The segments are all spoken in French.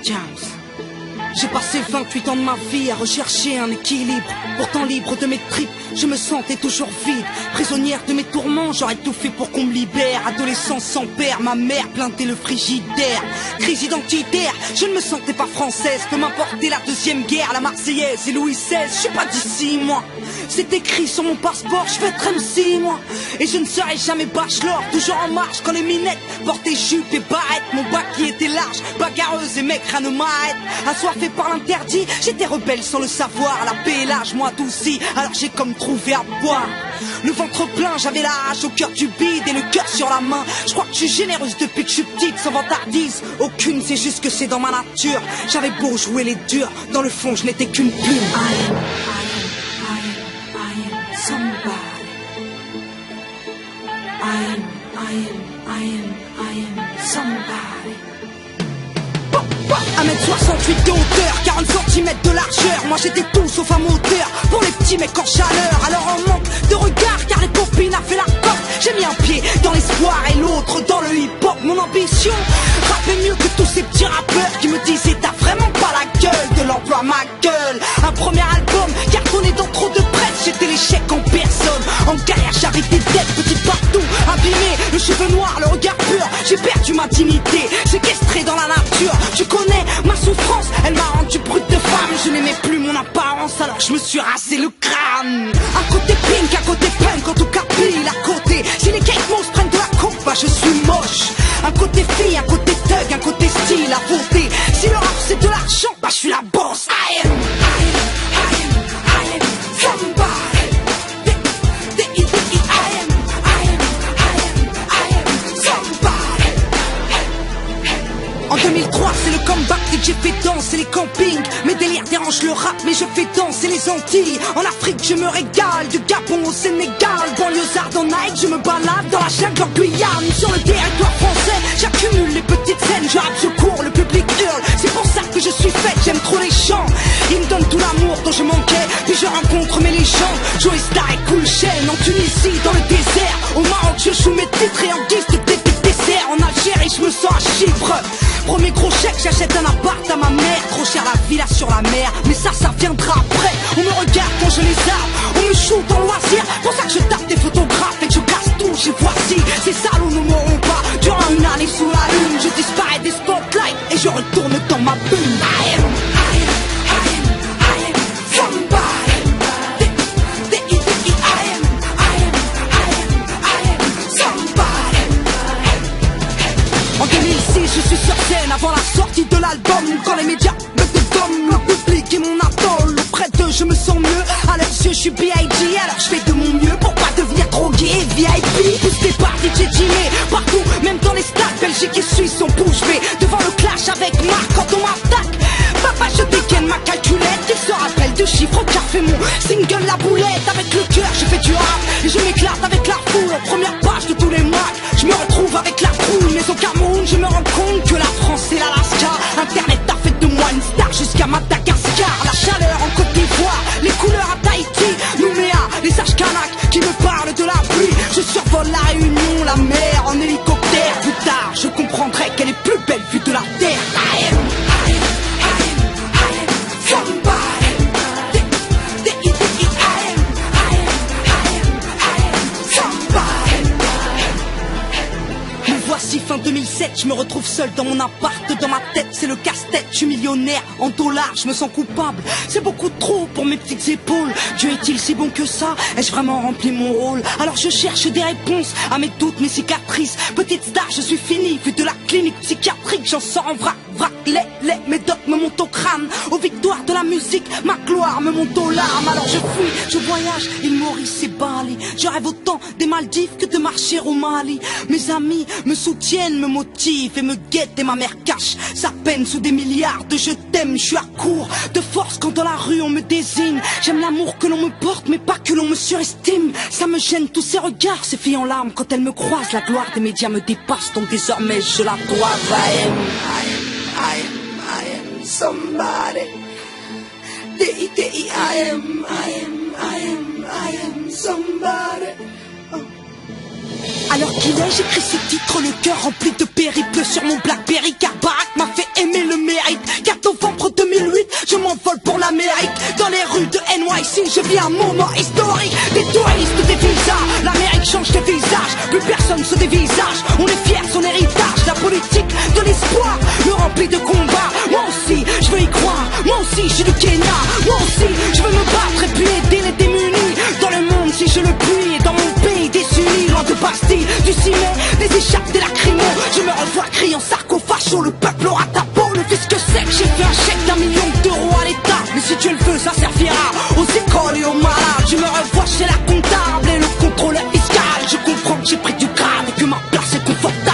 James. J'ai passé 28 ans de ma vie à rechercher un équilibre. Pourtant libre de mes tripes, je me sentais toujours vide. Prisonnière de mes tourments, j'aurais tout fait pour qu'on me libère. Adolescence sans père, ma mère plaintait le frigidaire. Crise identitaire, je ne me sentais pas française. Peu m'importer la deuxième guerre, la Marseillaise et Louis XVI. Je suis pas d'ici moi, c'est écrit sur mon passeport, je vais être MC moi. Et je ne serai jamais bachelor, toujours en marche quand les minettes portaient jupe et barrette. Mon bac qui était large, bagarreuse et mec rien ne m'arrête. Assoiffé par l'interdit, j'étais rebelle sans le savoir. La paix et l'âge m'ont adouci, alors j'ai comme trouvé à boire. Le ventre plein, j'avais la hache au cœur du bide et le cœur sur la main. Je crois que je suis généreuse depuis que je suis petite, sans vantardise aucune, c'est juste que c'est dans ma nature. J'avais beau jouer les durs, dans le fond je n'étais qu'une plume. I am somebody. I am somebody. 1m68 de hauteur, 40 cm de largeur. Moi j'étais tout sauf un moteur pour les petits mecs en chaleur. Alors en manque de regard car les copines a fait la porte. J'ai mis un pied dans l'espoir et l'autre dans le hip-hop. Mon ambition, rapper mieux que tous ces petits rappeurs qui me disaient t'as vraiment pas la gueule de l'emploi ma gueule. Un premier album cartonné dans trop de presse. J'étais l'échec en personne. En galère j'arrêtais d'être petite partout, abîmé, le cheveu noir, le regard pur. J'ai perdu ma dignité, séquestré dans la nature. Tu connais ma souffrance, elle m'a rendu brute de femme. Je n'aimais plus mon apparence, alors je me suis rasé le crâne. Un côté pink, un côté punk, en tout cas pile à côté. Si les Kate Moss prennent de la coupe, bah je suis moche. Un côté fille, un côté thug, un côté style à voter. Si le rap c'est de l'argent, bah je suis la boss. I am somebody. En 2003 c'est le comeback dès que j'ai fait danser les campings. Mes délires dérangent le rap mais je fais danser les Antilles. En Afrique je me régale, du Gabon au Sénégal. Banlieusard en Nike, je me balade dans la jungle en Guyane. Sur le territoire français, j'accumule les petites scènes. Je rappe, je cours, le public hurle. C'est pour ça que je suis faite, j'aime trop les chants. Ils me donnent tout l'amour dont je manquais. Puis je rencontre mes légendes, Joey Star et Cool Chain. En Tunisie, dans le désert, au Maroc je joue mes titres et en guise de dessert. En Algérie je me sens à Chypre. Premier gros chèque, j'achète un appart à ma mère. Trop cher la villa sur la mer, mais ça viendra après. On me regarde quand je les arme, on me shoot en loisir. Pour ça que je tape des photographes et que je casse tout chez Voici. Ces salauds ne m'auront pas durant une année sous la lune. Je disparais des spotlights et je retourne dans ma bulle. I am somebody. En 2006 je suis sur scène avant la sortie de l'album. Quand les médias me dégomment, le public est mon idole. Auprès d'eux je me sens mieux, à leurs yeux je suis B.I.G. Alors je fais de mon mieux pour pas devenir drogué et VIP. Boosté par DJ Jimmy, partout, même dans les stades Belgique et Suisse on bouge bée. Devant le clash avec Marc quand on m'attaque. Papa je dégaine ma calculette, il se rappelle de chiffres car fait mon single la boulette. Avec le cœur je fais du rap et je m'éclate avec la foule. En première page de tous les mois, je me retrouve avec la trouille. Mais au Cameroun je me rends compte que la France c'est l'Alaska. Internet a fait de moi une star jusqu'à Madagascar. La chaleur en Côte d'Ivoire, les couleurs à Tahiti, Nouméa, les sages Kanak qui me parlent de la pluie. Je survole la Réunion, la mer en hélicoptère. Plus tard je comprendrai qu'elle est plus belle vue de la terre. I am somebody. Voici fin 2007, je me retrouve seul dans mon appart. Dans ma tête c'est le casse-tête, je suis millionnaire en dollars, je me sens coupable. C'est beaucoup trop pour mes petites épaules. Dieu est-il si bon que ça? Ai-je vraiment rempli mon rôle? Alors je cherche des réponses à mes doutes, mes cicatrices. Petite star, je suis fini, vu de la clinique psychiatrique. J'en sors en vrac, les médocs me montent au crâne. Aux victoires de la musique, ma gloire me monte aux larmes. Alors je fuis, je voyage, île Maurice et Bali. Je rêve autant des Maldives que de marcher au Mali. Mes amis me soutiennent, me motivent et me guettent. Et ma mère cache sa peine sous des milliards de je t'aime. Je suis à court de force quand dans la rue on me désigne. J'aime l'amour que l'on me porte mais pas que l'on me surestime. Ça me gêne tous ces regards, ces filles en larmes quand elles me croisent. La gloire des médias me dépasse donc désormais je la dois. I am somebody. I am somebody. Alors qu'il est, j'écris ce titre, le cœur rempli de périples sur mon Blackberry. Car Barack m'a fait aimer le mérite. un moment historique. Des touristes, des visas, l'Amérique change de visage. Plus personne se dévisage, on est fier de son héritage. La politique de l'espoir, le rempli de combats. Moi aussi, je veux y croire, moi aussi je suis du Kenya. Moi aussi, je veux me battre et puis aider les démunis. Dans le monde si je le puis, et dans mon pays désunis. Loin de Bastille, du ciment, des écharpes, des lacrymos. Je me revois criant sarcophago, le peuple aura ta peau. Le fisc sec, j'ai fait un chèque d'1 million d'euros à l'État. Mais si tu le veux, ça servira aux écoles et aux malades. Je me revois chez la comptable et le contrôleur fiscal. Je comprends que j'ai pris du grade et que ma place est confortable.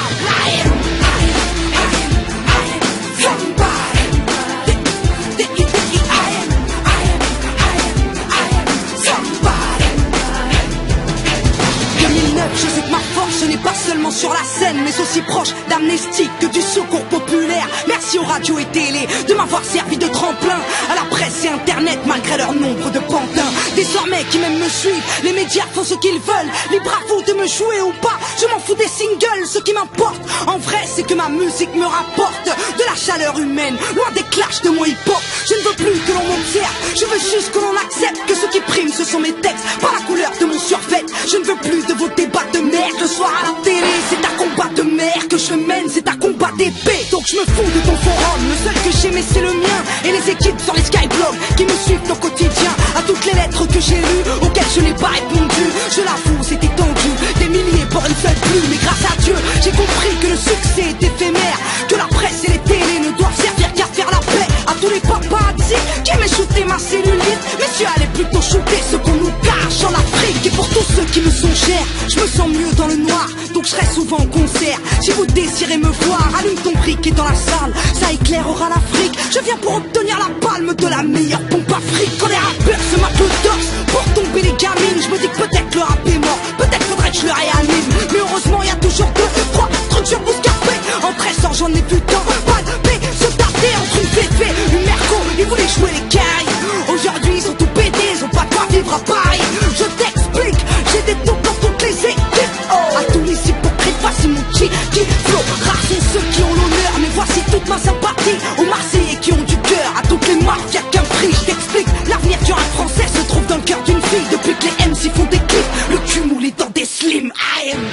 Je sais que ma force ce n'est pas seulement sur la scène, mais aussi proche d'amnestie que du secours populaire. Merci aux radios et télé de m'avoir servi de tremplin à la presse et internet malgré leur nombre de pantins. Désormais qui même me suivent, les médias font ce qu'ils veulent. Libre à vous de me jouer ou pas, je m'en fous des singles. Ce qui m'importe en vrai c'est que ma musique me rapporte de la chaleur humaine, loin des clashs de mon hip-hop. Je ne veux plus que l'on m'observe, je veux juste que l'on accepte que ce qui prime ce sont mes textes, pas la couleur de mon survêt. Je ne veux plus de vos débats de merde le soir à la télé. C'est un combat de mer que je mène, c'est un combat d'épée. Donc je me fous de ton forum, le seul que j'aimais c'est le mien. Et les équipes sur les skyblogs qui me suivent au quotidien. À toutes les lettres que j'ai lues, auxquelles je n'ai pas répondu. Je l'avoue, c'était tendu, des milliers pour une seule plume. Mais grâce à Dieu, j'ai compris que le succès est éphémère, que la presse et les télés ne doivent servir qu'à faire la paix. À tous les paparazzi qui aimaient shooter ma cellulite, messieurs, allez plutôt shooter ce qu'on nous cache en Afrique. Et pour tous ceux qui me sont chers, je me sens mieux dans le noir, donc je serai souvent en concert. Si vous désirez me voir, allume ton briquet dans la salle, ça éclairera l'Afrique. Je viens pour obtenir la palme de la meilleure pompe Afrique. Quand les rappeurs se matent le torse pour tomber les gamines, je me dis que peut-être le rap est mort, peut-être faudrait que je le réanime. Mais heureusement il y a toujours deux, trois trucs sur Bouscapé. En 13 ans j'en ai plus tant, pas de paix, se taper entre une féfé, une merco, ils voulaient jouer les cailles. Aujourd'hui ils sont tout pétés, ils ont pas de quoi vivre à Paris. Je t'explique, j'ai des taux pour toutes les équipes. À tous les hypocrites, voici mon chi-chi flow. Rares sont ceux qui ont l'honneur, mais voici toute ma sympathie. Aux Marseillais qui ont du cœur, à toutes les mafias qu'un prix. Je t'explique, l'avenir du rap français se trouve dans le cœur d'une fille. Depuis que les MC font des clips, le cul moulé dans des slims. I am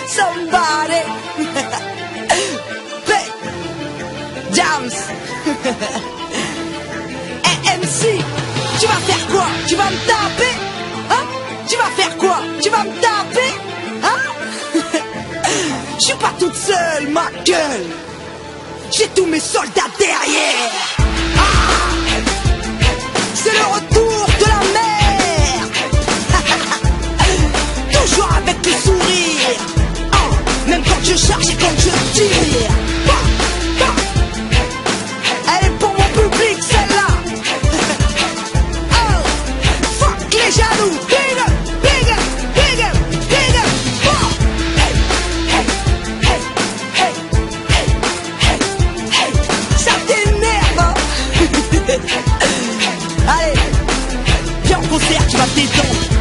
somebody. Jams. MC, tu vas faire quoi? Tu vas me taper? Hein? Tu vas faire quoi? Tu vas me taper? Hein? Je suis pas toute seule, ma gueule. J'ai tous mes soldats derrière. Ah, c'est le retour de la mer. Toujours avec le sourire. Ah, même quand je charge et quand je tire. Elle est pour mon public, celle-là. Oh, fuck les jaloux. Big up, big up, big up, big up. Oh. Hey, hey, hey, hey, hey, hey, hey. Ça t'énerve, hein? Allez, viens en concert, tu vas te détendre.